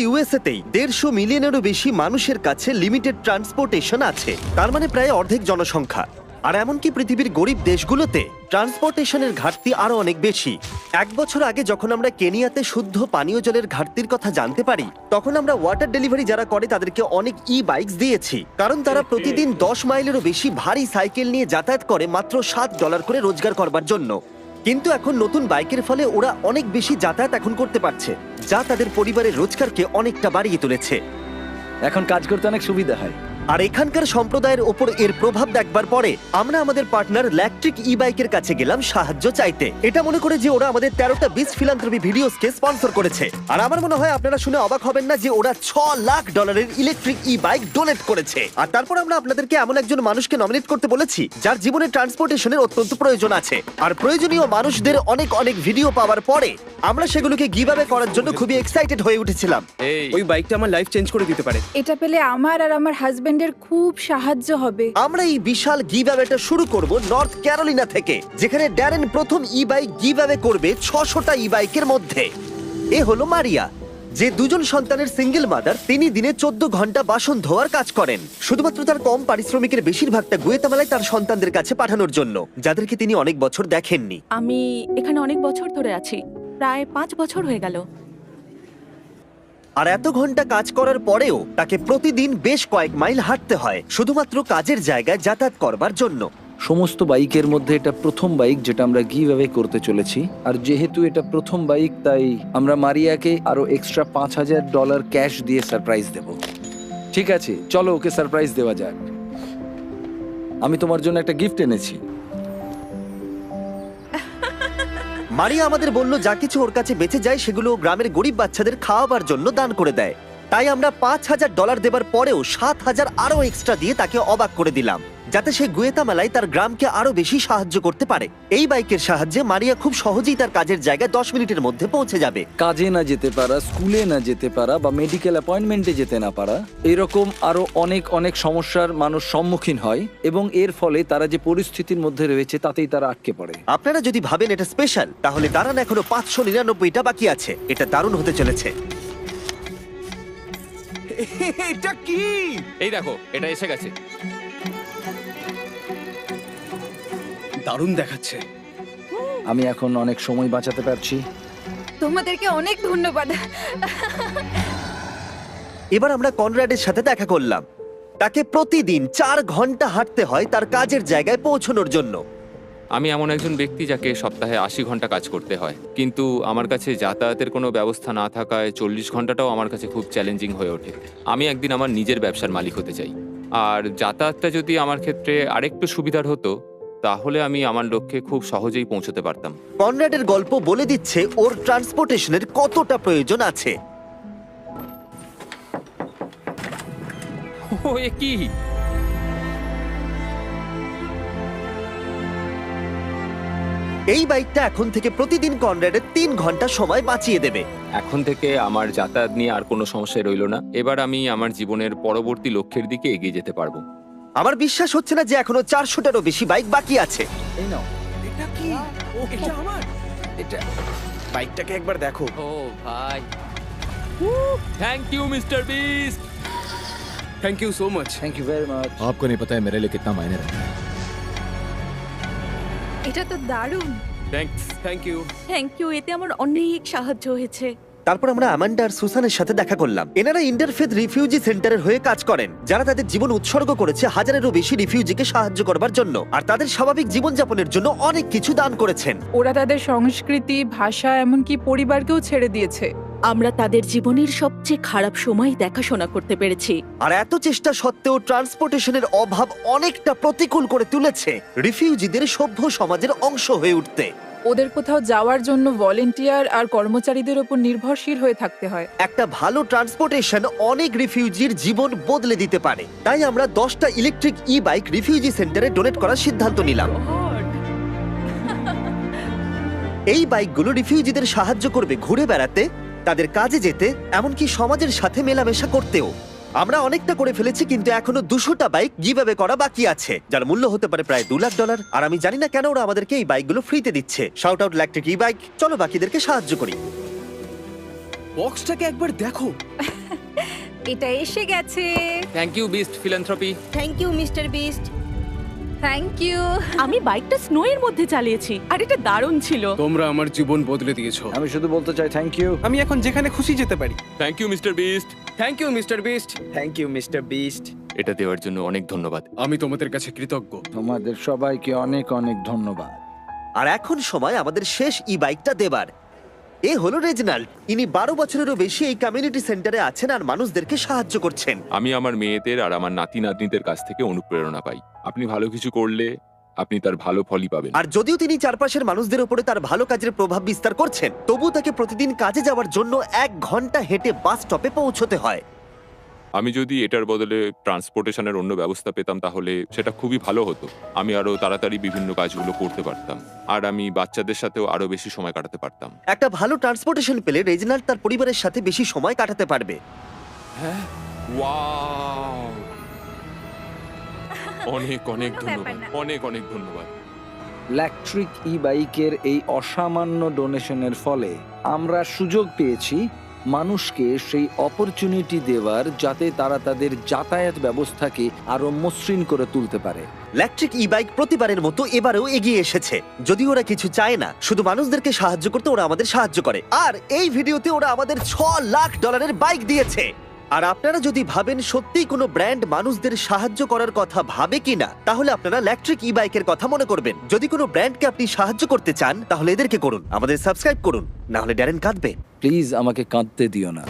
ইউএসএতেই 150 মিলিয়নেরও বেশি মানুষের কাছে লিমিটেড ট্রান্সপোর্টেশন আছে, তার মানে প্রায় অর্ধেক জনসংখ্যা। আর এমনকি পৃথিবীর গরিব দেশগুলোতে ট্রান্সপোর্টেশনের ঘাটতি আরো অনেক বেশি। 1 বছর আগে যখন আমরা কেনিয়াতে শুদ্ধ পানীয় জলের ঘাটতির কথা জানতে পারি, তখন আমরা ওয়াটার ডেলিভারি যারা করে তাদেরকে অনেক বাইকস দিয়েছি, কারণ তারা প্রতিদিন 10 মাইলেরও বেশি ভারী সাইকেল নিয়ে যাতায়াত করে মাত্র $7 করে রোজগার করবার জন্য। কিন্তু এখন নতুন বাইকের ফলে ওরা অনেক বেশি যাতায়াত এখন করতে পারছে, যা তাদের পরিবারের রোজগারকে অনেকটা বাড়িয়ে তুলেছে। এখন কাজ করতে অনেক সুবিধা হয়। আর এখানকার সম্প্রদায়ের ওপর এর প্রভাব দেখবার পরে আমরা আমাদের পার্টনার ইলেকট্রিক বাইকের কাছে গেলাম সাহায্য চাইতে, এটা মনে করে যে ওরা আমাদের 13টা বিচ ফিলান্থ্রপি ভিডিওসকে স্পন্সর করেছে। আর আমার মনে হয় আপনারা শুনে অবাক হবেন না যে ওরা $6 লাখ ইলেকট্রিক বাইক ডোনেট করেছে। আর তারপর আমরা আপনাদেরকে এমন একজন মানুষকে নমিনেট করতে বলেছি যার জীবনে ট্রান্সপোর্টেশনের অত্যন্ত প্রয়োজন আছে। আর প্রয়োজনীয় মানুষদের অনেক অনেক ভিডিও পাওয়ার পরে আমরা সেগুলোকে গিভঅ্যাওয়ে করার জন্য খুবই এক্সাইটেড হয়ে উঠেছিলাম। ওই বাইকটা আমার লাইফ চেঞ্জ করে দিতে পারে। এটা পেলে আমার আর আমার হাজবেন্ডের খুব সাহায্য হবে। আমরা এই বিশাল গিভঅ্যাওয়েটা শুরু করব নর্থ ক্যারোলিনা থেকে, যেখানে ড্যারেন প্রথম বাইক গিভঅ্যাওয়ে করবে 600টা বাইকের মধ্যে। এ হলো মারিয়া, যে 2জন সন্তানের সিঙ্গেল মাদার। তিনি দিনে 14 ঘন্টা বাসন ধোয়ার কাজ করেন, শুধুমাত্র তার কম পারিশ্রমিকের বেশিরভাগটা গুয়েতামালায় তার সন্তানদের কাছে পাঠানোর জন্য, যাদেরকে তিনি অনেক বছর দেখেননি। আমি এখানে অনেক বছর ধরে আছি, প্রায় 5 বছর হয়ে গেল। আর এত ঘন্টা কাজ করার পরেও তাকে প্রতিদিন বেশ কয়েক মাইল হাঁটতে হয় শুধুমাত্র কাজের জায়গায় যাতায়াত করবার জন্য। সমস্ত বাইকের মধ্যে এটা প্রথম বাইক যেটা আমরা গিভ অ্যাওয়ে করতে চলেছি। আর যেহেতু এটা প্রথম বাইক, তাই আমরা মারিয়াকে আরো এক্সট্রা $5000 ক্যাশ দিয়ে সারপ্রাইজ দেব। ঠিক আছে, চলো ওকে সারপ্রাইজ দেওয়া যাক। আমি তোমার জন্য একটা গিফট এনেছি। মারিয়া আমাদের বলল যা কিছু ওর কাছে বেঁচে যায় সেগুলো ও গ্রামের গরিব বাচ্চাদের খাওয়াবার জন্য দান করে দেয়। তাই আমরা $5000 দেবার পরেও 7000 আরো এক্সট্রা দিয়ে তাকে অবাক করে দিলাম, যাতে সে গুয়েতামালায় তার গ্রামকে আরো বেশি সাহায্য করতে পারে। এই বাইকের সাহায্যে মারিয়া খুব সহজেই তার কাজের জায়গায় 10 মিনিটের মধ্যে পৌঁছে যাবে। কাজে না যেতে পারা, স্কুলে না যেতে পারা, বা মেডিকেল অ্যাপয়েন্টমেন্টে যেতে না পারা, এরকম আরো অনেক অনেক সমস্যার মানুষ সম্মুখীন হয়, এবং এর ফলে তারা যে পরিস্থিতির মধ্যে রয়েছে তাতেই তারা আটকে পড়ে। আপনারা যদি ভাবেন এটা স্পেশাল, তাহলে দাঁড়ান, এখনো 599টা বাকি আছে। এটা দারুণ হতে চলেছে। এটা কি? এই দেখো, এটা এসে গেছে। দারুণ দেখাচ্ছে। আমি এখন অনেক সময় বাঁচাতে পারছি। তোমাদেরকে অনেক ধন্যবাদ। এবার আমরা কনরাডের সাথে দেখা করলাম। তাকে প্রতিদিন 4 ঘন্টা হাঁটতে হয় তার কাজের জায়গায় পৌঁছানোর জন্য। আমি এমন একজন ব্যক্তি যাকে সপ্তাহে 80 ঘন্টা কাজ করতে হয়, কিন্তু আমার কাছে যাতায়াতের কোনো ব্যবস্থা না থাকায় 40 ঘন্টাটাও আমার কাছে খুব চ্যালেঞ্জিং হয়ে ওঠে। আমি একদিন আমার নিজের ব্যবসার মালিক হতে চাই, আর যাতায়াতটা যদি আমার ক্ষেত্রে আরেকটু সুবিধার হতো তাহলে আমি আমার লক্ষ্যে খুব সহজেই পৌঁছতে পারতাম। কনরাডের গল্প বলে দিচ্ছে ওর ট্রান্সপোর্টেশনের কতটা প্রয়োজন আছে। ও, এ কি? এই বাইকটা এখন থেকে প্রতিদিন কনরাডের 3 ঘন্টা সময় বাঁচিয়ে দেবে। এখন থেকে আমার যাতায়াত নিয়ে আর কোনো সমস্যা রইল না। এবার আমি আমার জীবনের পরবর্তী লক্ষ্যের দিকে এগিয়ে যেতে পারবো। আমার বিশ্বাস হচ্ছে না যে এখনো 400টারও বেশি বাইক বাকি আছে। এই নাও, এটা কি? এটা আমার। এটা বাইকটাকে একবার দেখো। ও ভাই, thank you Mister Beast. Thank you so much. Thank you very much. आपको नहीं पता है मेरे लिए कितना मायने रखता है। এটা তো দারুণ। Thanks. Thank you. Thank you, এতে আমার অনেক সাহায্য হয়েছে। তারপর আমরা অ্যামান্ডা আর সুসানের সাথে দেখা করলাম। এনারা ইন্টারফেথ রিফিউজি সেন্টারের হয়ে কাজ করেন, যারা তাদের জীবন উৎসর্গ করেছে হাজারেরও বেশি রিফিউজিকে সাহায্য করবার জন্য, আর তাদের স্বাভাবিক জীবনযাপনের জন্য অনেক কিছু দান করেছেন। ওরা তাদের সংস্কৃতি, ভাষা, এমনকি পরিবারকেও ছেড়ে দিয়েছে। আমরা তাদের জীবনের সবচেয়ে খারাপ সময় দেখাশোনা করতে পেরেছি। আর এত চেষ্টা সত্ত্বেও ট্রান্সপোর্টেশনের অভাব অনেকটা প্রতিকূল করে তুলেছে রিফিউজিদের সভ্য সমাজের অংশ হয়ে উঠতে। ওদের কোথাও যাওয়ার জন্য ভলেন্টিয়ার আর কর্মচারীদের উপর নির্ভরশীল হয়ে থাকতে হয়। একটা ভালো ট্রান্সপোর্টেশন অনেক রিফিউজির জীবন বদলে দিতে পারে। তাই আমরা 10টা ইলেকট্রিক বাইক রিফিউজি সেন্টারে ডোনেট করার সিদ্ধান্ত নিলাম। এই বাইকগুলো রিফিউজিদের সাহায্য করবে ঘুরে বেড়াতে, তাদের কাজে যেতে, এমনকি সমাজের সাথে মেলামেশা করতেও। আমরা অনেকটা করে ফেলেছি, কিন্তু এখনো 200টা বাইক গিভঅ্যাওয়ে করা বাকি আছে, যার মূল্য হতে পারে প্রায় $2 লাখ। আর আমি জানি না কেন ওরা আমাদেরকে এই বাইকগুলো ফ্রিতে দিচ্ছে। Shout out electric bike. চলো বাকিদেরকে সাহায্য করি। বক্সটাকে একবার দেখো। এটা এসে গেছে। Thank you Beast philanthropy. Thank you Mister Beast. Thank you. আমি বাইকটা স্নোয়ের মধ্যে চালিয়েছি আর এটা দারুণ ছিল। তোমরা আমার জীবন বদলে দিয়েছো। আমি শুধু বলতে চাই থ্যাংক ইউ। আমি এখন যেখানে খুশি যেতে পারি। Thank you Mister Beast. Thank you Mister Beast. Thank you Mister Beast. এটা দেওয়ার জন্য অনেক ধন্যবাদ। আমি তোমাদের কাছে কৃতজ্ঞ। তোমাদের সবাইকে অনেক অনেক ধন্যবাদ। আর এখন সময় আমাদের শেষ ই বাইকটা দেবার। এ হলো রেজনাল্ড। ইনি 12 বছরেরও বেশি এই কমিউনিটি সেন্টারে আছেন আর মানুষদেরকে সাহায্য করছেন। আমি আমার মেয়েদের আর আমার নাতি নাতনিদের কাছ থেকে অনুপ্রেরণা পাই। আপনি ভালো কিছু করলে আপনি তার ভালো ফলই পাবেন। আর যদিও তিনি চারপাশের মানুষদের উপরে তার ভালো কাজের প্রভাব বিস্তার করছেন, তবুও তাকে প্রতিদিন কাজে যাওয়ার জন্য 1 ঘন্টা হেঁটে বাস স্টপে পৌঁছতে হয়। আমি যদি এটার বদলে ট্রান্সপোর্টেশনের অন্য ব্যবস্থা পেতাম তাহলে সেটা খুবই ভালো হতো। আমি আরো তাড়াতাড়ি বিভিন্ন কাজগুলো করতে পারতাম আর আমি বাচ্চাদের সাথেও আরো বেশি সময় কাটাতে পারতাম। একটা ভালো ট্রান্সপোর্টেশন পেলে রেজনাল্ড তার পরিবারের সাথে বেশি সময় কাটাতে পারবে। ওয়াও! অনেক অনেক ধন্যবাদ, অনেক অনেক ধন্যবাদ। ইলেকট্রিক ই বাইকের এই অসামান্য ডোনেশনের ফলে আমরা সুযোগ পেয়েছি মানুষকে সেই অপরচুনিটি দেওয়ার, যাতে তারা তাদের যাতায়াত ব্যবস্থাকে আরো মসৃণ করে তুলতে পারে। ইলেকট্রিক ই বাইক প্রতিবারের মতো এবারেও এগিয়ে এসেছে। যদিও ওরা কিছু চায় না, শুধু মানুষদেরকে সাহায্য করতে ওরা আমাদের সাহায্য করে। আর এই ভিডিওতে ওরা আমাদের $6 লাখ বাইক দিয়েছে। আর আপনারা যদি ভাবেন সত্যিই কোনো ব্র্যান্ড মানুষদের সাহায্য করার কথা ভাবে কিনা, তাহলে আপনারা ইলেকট্রিক ই বাইকের কথা মনে করবেন। যদি কোনো ব্র্যান্ডকে আপনি সাহায্য করতে চান, তাহলে এদেরকে করুন, আমাদের সাবস্ক্রাইব করুন, না হলে ড্যারেন কাঁদবে। প্লিজ আমাকে কাঁদতে দিও না।